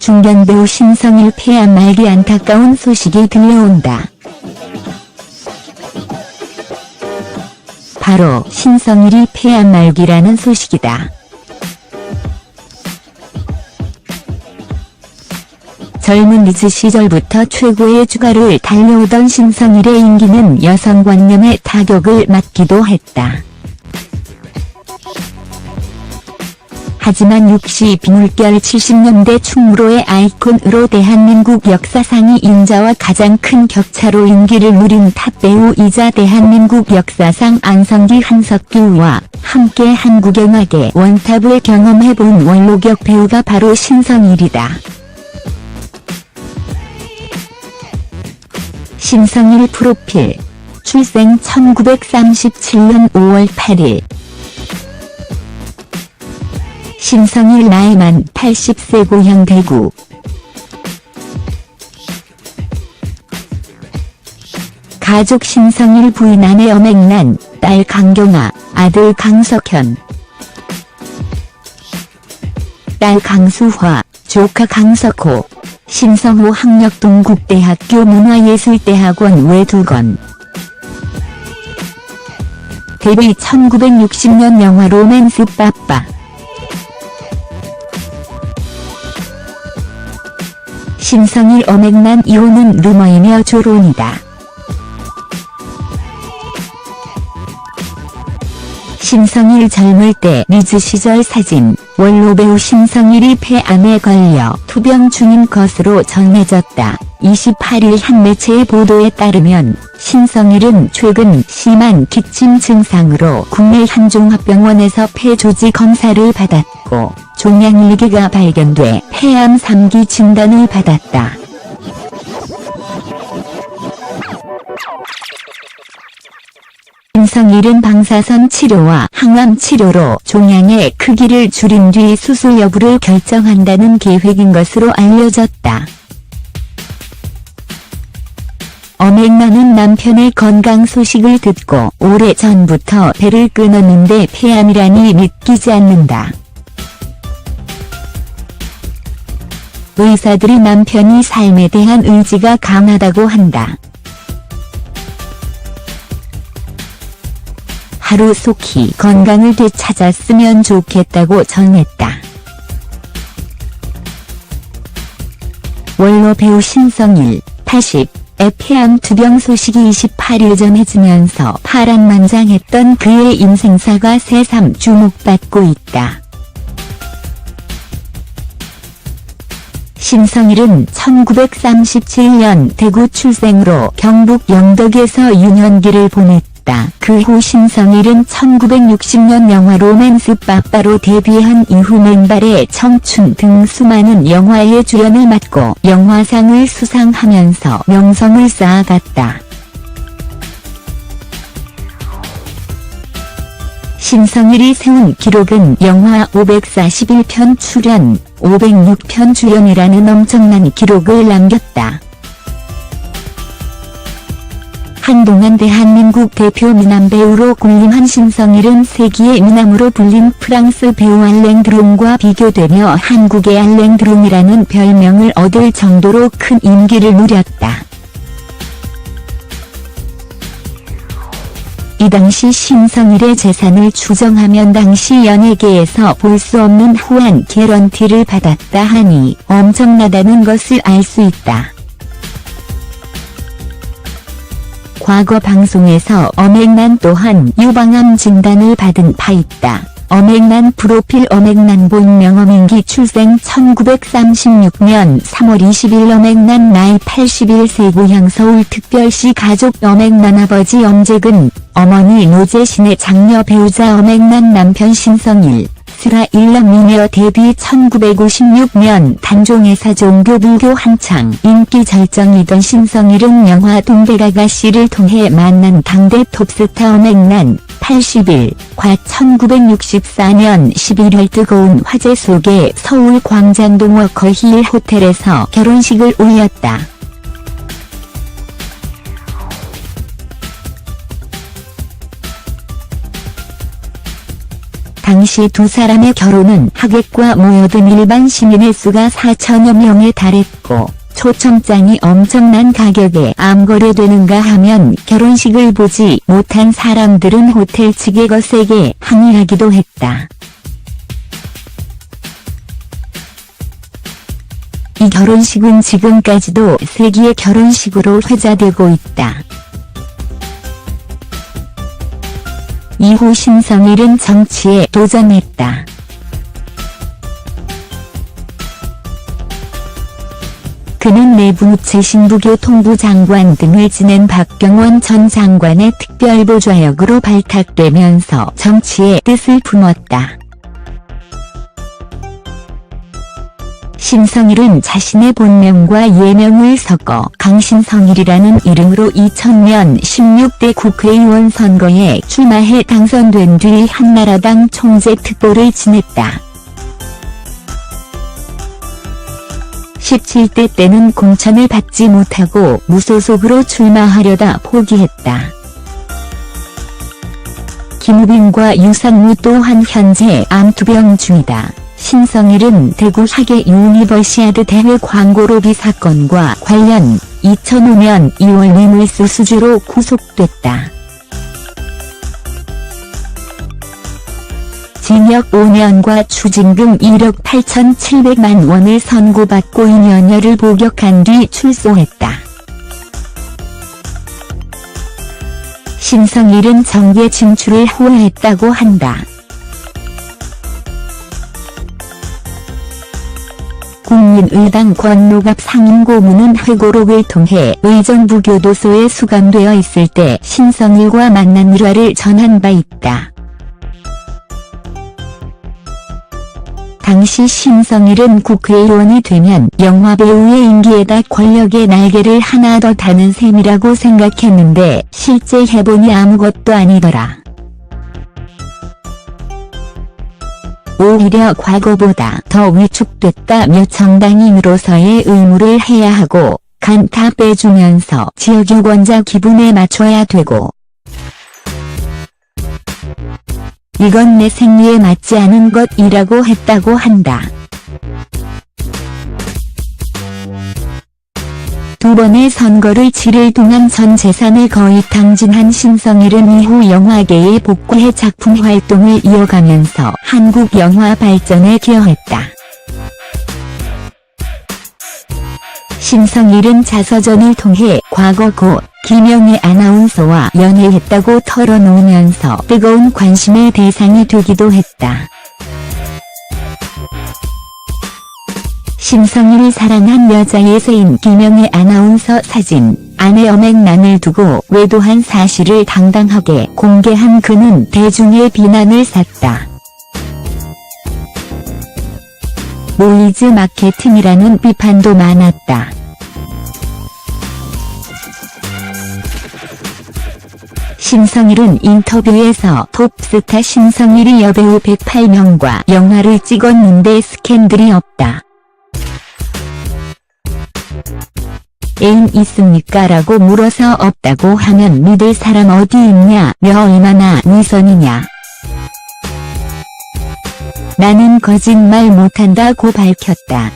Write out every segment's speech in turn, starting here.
중견 배우 신성일 폐암 말기 안타까운 소식이 들려온다. 바로 신성일이 폐암 말기라는 소식이다. 젊은 리즈 시절부터 최고의 주가를 달려오던 신성일의 인기는 여성관념에 타격을 맞기도 했다. 하지만 60 물결 70년대 충무로의 아이콘으로 대한민국 역사상의 인자와 가장 큰 격차로 인기를 누린 탑 배우이자 대한민국 역사상 안성기 한석규와 함께 한국영화계 원탑을 경험해본 원로격 배우가 바로 신성일이다. 신성일 프로필. 출생 1937년 5월 8일. 신성일 나이 만 80세 고향 대구. 가족 신성일 부인 아내 엄앵란, 딸 강경아, 아들 강석현, 딸 강수화, 조카 강석호, 신성호 학력동국대학교 문화예술대학원 외두건. 데뷔 1960년 영화 로맨스 빠빠. 신성일 엄앵란 이혼은 루머이며 조론이다. 신성일 젊을 때 리즈 시절 사진. 원로 배우 신성일이 폐암에 걸려 투병 중인 것으로 전해졌다. 28일 한 매체의 보도에 따르면 신성일은 최근 심한 기침 증상으로 국내 한 종합병원에서 폐 조직 검사를 받았고 종양일기가 발견돼 폐암 3기 진단을 받았다. 신성일은 방사선 치료와 항암 치료로 종양의 크기를 줄인 뒤 수술 여부를 결정한다는 계획인 것으로 알려졌다. 엄앵란은 남편의 건강 소식을 듣고 오래전부터 배를 끊었는데 폐암이라니 믿기지 않는다. 의사들이 남편이 삶에 대한 의지가 강하다고 한다. 하루속히 건강을 되찾았으면 좋겠다고 전했다. 원로 배우 신성일, 80, 의 폐암 투병 소식이 28일 전해지면서 파란만장했던 그의 인생사가 새삼 주목받고 있다. 신성일은 1937년 대구 출생으로 경북 영덕에서 유년기를 보냈다. 그 후 신성일은 1960년 영화 로맨스 빠빠로 데뷔한 이후 맨발의 청춘 등 수많은 영화에 주연을 맡고 영화상을 수상하면서 명성을 쌓아갔다. 신성일이 세운 기록은 영화 541편 출연, 506편 주연이라는 엄청난 기록을 남겼다. 한동안 대한민국 대표 미남 배우로 군림한 신성일은 세기의 미남으로 불린 프랑스 배우 알랭 드롱과 비교되며 한국의 알랭 드롱이라는 별명을 얻을 정도로 큰 인기를 누렸다. 이 당시 신성일의 재산을 추정하면 당시 연예계에서 볼 수 없는 후한 개런티를 받았다 하니 엄청나다는 것을 알 수 있다. 과거 방송에서 엄앵란 또한 유방암 진단을 받은 바 있다. 엄앵란 프로필 엄앵란 본명 엄인기 출생 1936년 3월 20일 엄앵란 나이 81세 고향 서울특별시 가족 엄앵란 아버지 엄재근, 어머니 노재신의 장녀 배우자 엄앵란 남편 신성일. 스라 일남이며 데뷔 1956년 단종에서 종교불교 한창 인기 절정이던 신성일은 영화 동백아가씨를 통해 만난 당대 톱스타 엄앵란 80일,과 1964년 11월 뜨거운 화재 속에 서울 광장동 워커힐 호텔에서 결혼식을 올렸다. 당시 두 사람의 결혼은 하객과 모여든 일반 시민의 수가 4천여 명에 달했고 초청장이 엄청난 가격에 암거래되는가 하면 결혼식을 보지 못한 사람들은 호텔 측에 거세게 항의하기도 했다. 이 결혼식은 지금까지도 세기의 결혼식으로 회자되고 있다. 이후 신성일은 정치에 도전했다. 그는 내부 재신부교통부 장관 등을 지낸 박경원 전 장관의 특별보좌역으로 발탁되면서 정치의 뜻을 품었다. 신성일은 자신의 본명과 예명을 섞어 강신성일이라는 이름으로 2000년 16대 국회의원 선거에 출마해 당선된 뒤 한나라당 총재 특보를 지냈다. 17대 때는 공천을 받지 못하고 무소속으로 출마하려다 포기했다. 김우빈과 유상무 또한 현재 암투병 중이다. 신성일은 대구 하계 유니버시아드 대회 광고로비 사건과 관련 2005년 2월 뇌물수 수주로 구속됐다. 징역 5년과 추징금 1억 8,700만 원을 선고받고 2년여를 복역한 뒤 출소했다. 신성일은 정계 진출을 후회했다고 한다. 국민의당 권노갑 상임고문은 회고록을 통해 의정부교도소에 수감되어 있을 때 신성일과 만난 일화를 전한 바 있다. 당시 신성일은 국회의원이 되면 영화배우의 인기에다 권력의 날개를 하나 더 다는 셈이라고 생각했는데 실제 해보니 아무것도 아니더라. 오히려 과거보다 더 위축됐다며 정당인으로서의 의무를 해야 하고 간 다 빼주면서 지역유권자 기분에 맞춰야 되고 이건 내 생리에 맞지 않은 것이라고 했다고 한다. 두 번의 선거를 치를 동안 전 재산을 거의 탕진한 신성일은 이후 영화계에 복귀해 작품 활동을 이어가면서 한국 영화 발전에 기여했다. 신성일은 자서전을 통해 과거 고 김영애 아나운서와 연애했다고 털어놓으면서 뜨거운 관심의 대상이 되기도 했다. 신성일이 사랑한 여자의 세인 김영애 아나운서 사진, 아내 엄앵란을 두고 외도한 사실을 당당하게 공개한 그는 대중의 비난을 샀다. 노이즈 마케팅이라는 비판도 많았다. 신성일은 인터뷰에서 톱스타 신성일이 여배우 108명과 영화를 찍었는데 스캔들이 없다. 애인 있습니까? 라고 물어서 없다고 하면 믿을 사람 어디 있냐? 며 얼마나 위선이냐? 나는 거짓말 못한다고 밝혔다.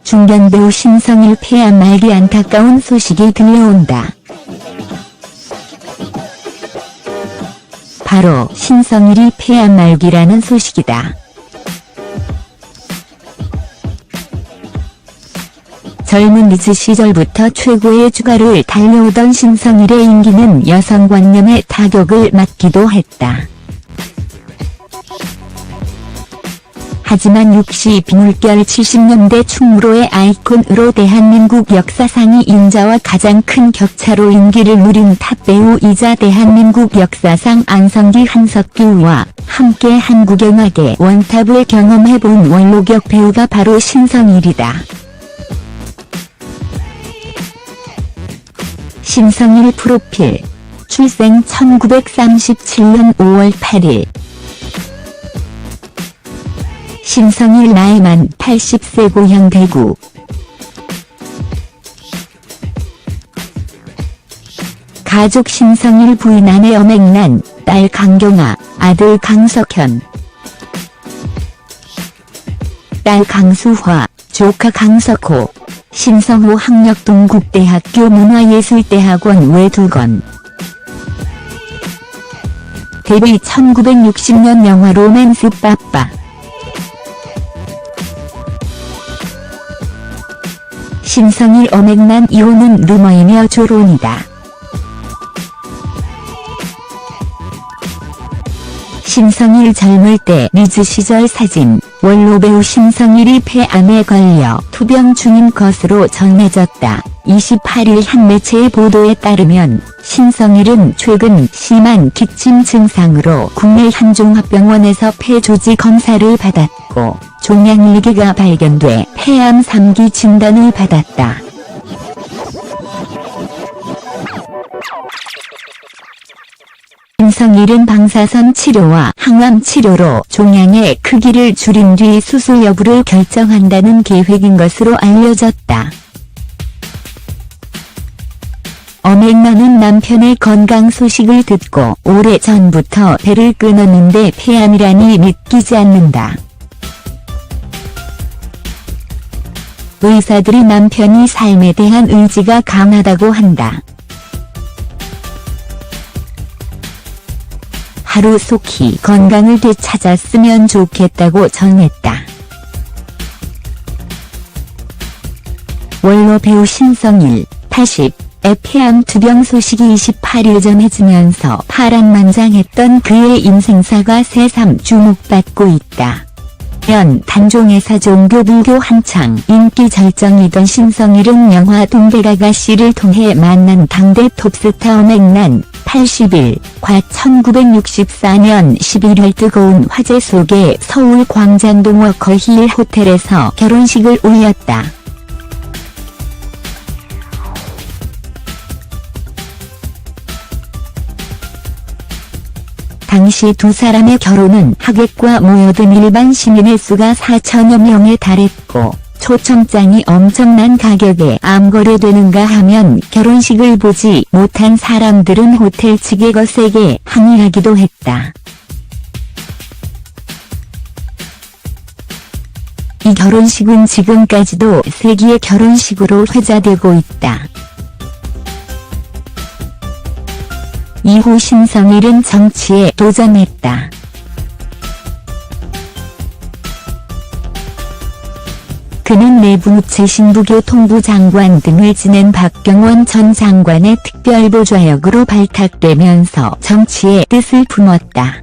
중견 배우 신성일 폐암 말기 안타까운 소식이 들려온다. 바로 신성일이 폐암 말기라는 소식이다. 젊은 리즈 시절부터 최고의 주가를 달려오던 신성일의 인기는 여성관념에 타격을 맞기도 했다. 하지만 60 물결 70년대 충무로의 아이콘으로 대한민국 역사상의 인자와 가장 큰 격차로 인기를 누린 탑배우이자 대한민국 역사상 안성기 한석규와 함께 한국영화계 원탑을 경험해본 원로격 배우가 바로 신성일이다. 신성일 프로필. 출생 1937년 5월 8일. 신성일 나이 만 80세 고향 대구. 가족 신성일 부인 아내 엄앵란, 딸 강경아, 아들 강석현, 딸 강수화, 조카 강석호. 신성호 학력동국대학교 문화예술대학원 외두건. 데뷔 1960년 영화 로맨스 빠빠. 신성일 엄앵란 이혼은 루머이며 조론이다. 신성일 젊을 때 리즈 시절 사진. 원로 배우 신성일이 폐암에 걸려 투병 중인 것으로 전해졌다. 28일 한 매체의 보도에 따르면 신성일은 최근 심한 기침 증상으로 국내 한 종합병원에서 폐 조직 검사를 받았고 종양일기가 발견돼 폐암 3기 진단을 받았다. 신성일은 방사선 치료와 항암 치료로 종양의 크기를 줄인 뒤 수술 여부를 결정한다는 계획인 것으로 알려졌다. 엄앵란은 남편의 건강 소식을 듣고 오래전부터 배를 끊었는데 폐암이라니 믿기지 않는다. 의사들이 남편이 삶에 대한 의지가 강하다고 한다. 하루속히 건강을 되찾았으면 좋겠다고 전했다. 원로 배우 신성일, 80, 의 폐암 투병 소식이 28일 전해지면서 파란만장했던 그의 인생사가 새삼 주목받고 있다. 단종에서 종교불교 한창 인기 절정이던 신성일은 영화 동백아가씨를 통해 만난 당대 톱스타 엄앵란, 80일, 과 1964년 11월 뜨거운 화재 속에 서울 광장동 워커힐 호텔에서 결혼식을 올렸다. 당시 두 사람의 결혼은 하객과 모여든 일반 시민의 수가 4천여 명에 달했고 초청장이 엄청난 가격에 암거래되는가 하면 결혼식을 보지 못한 사람들은 호텔 측에 거세게 항의하기도 했다. 이 결혼식은 지금까지도 세기의 결혼식으로 회자되고 있다. 이후 신성일은 정치에 도전했다. 그는 내부 재신부교통부 장관 등을 지낸 박경원 전 장관의 특별보좌역으로 발탁되면서 정치의 뜻을 품었다.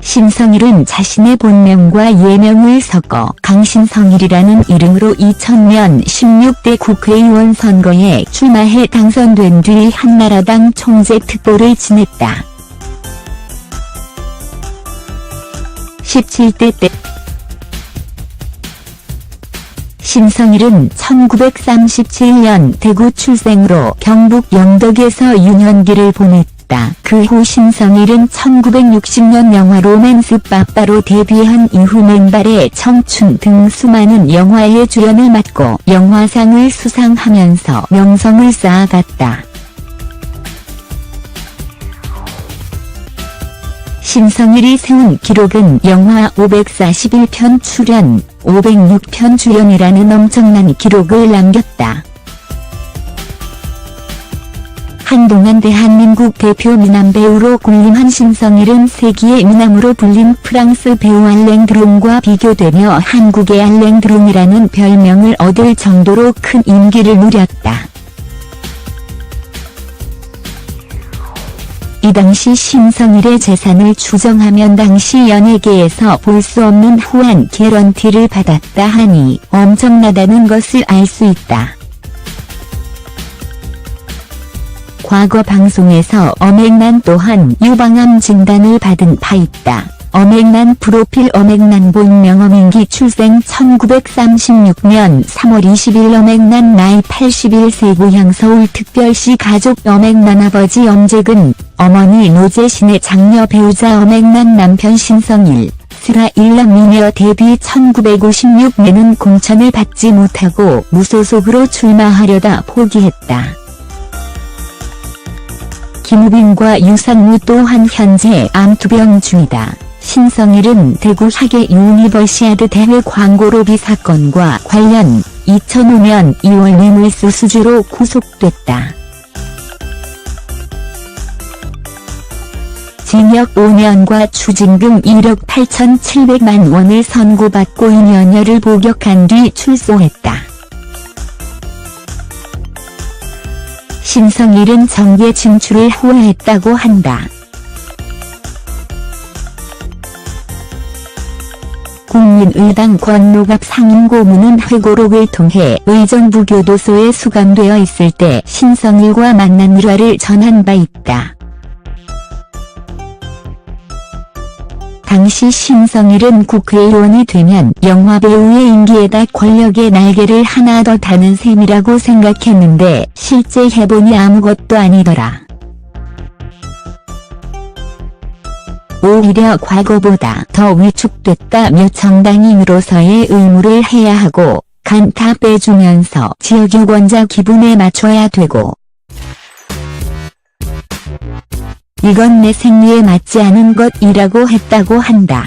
신성일은 자신의 본명과 예명을 섞어 강신성일이라는 이름으로 2000년 16대 국회의원 선거에 출마해 당선된 뒤 한나라당 총재 특보를 지냈다. 17대 때 신성일은 1937년 대구 출생으로 경북 영덕에서 유년기를 보냈다. 그 후 신성일은 1960년 영화 로맨스 빠빠로 데뷔한 이후 맨발의 청춘 등 수많은 영화의 주연을 맡고 영화상을 수상하면서 명성을 쌓아갔다. 신성일이 세운 기록은 영화 541편 출연, 506편 주연이라는 엄청난 기록을 남겼다. 한동안 대한민국 대표 미남 배우로 군림한 신성일은 세기의 미남으로 불린 프랑스 배우 알랭 드롱과 비교되며 한국의 알랭 드롱이라는 별명을 얻을 정도로 큰 인기를 누렸다. 이 당시 신성일의 재산을 추정하면 당시 연예계에서 볼 수 없는 후한 개런티를 받았다 하니 엄청나다는 것을 알 수 있다. 과거 방송에서 엄앵란 또한 유방암 진단을 받은 바 있다. 엄앵란 프로필 엄앵란 본명 엄인기 출생 1936년 3월 20일 엄앵란 나이 81세 고향 서울특별시 가족 엄앵란 아버지 엄재근, 어머니 노재신의 장녀 배우자 엄앵란 남편 신성일, 스라 일남 미녀 데뷔 1956년은 공천을 받지 못하고 무소속으로 출마하려다 포기했다. 김우빈과 유상무 또한 현재 암투병 중이다. 신성일은 대구 하계 유니버시아드 대회 광고로비 사건과 관련 2005년 2월 뇌물수 수주로 구속됐다. 징역 5년과 추징금 1억 8,700만 원을 선고받고 2년여를 복역한 뒤 출소했다. 신성일은 정계 진출을 후회했다고 한다. 국민의당 권노갑 상임고문은 회고록을 통해 의정부 교도소에 수감되어 있을 때 신성일과 만난 일화를 전한 바 있다. 당시 신성일은 국회의원이 되면 영화배우의 인기에다 권력의 날개를 하나 더 다는 셈이라고 생각했는데 실제 해보니 아무것도 아니더라. 오히려 과거보다 더 위축됐다며 정당인으로서의 의무를 해야 하고 간타 빼주면서 지역유권자 기분에 맞춰야 되고 이건 내 생리에 맞지 않은 것이라고 했다고 한다.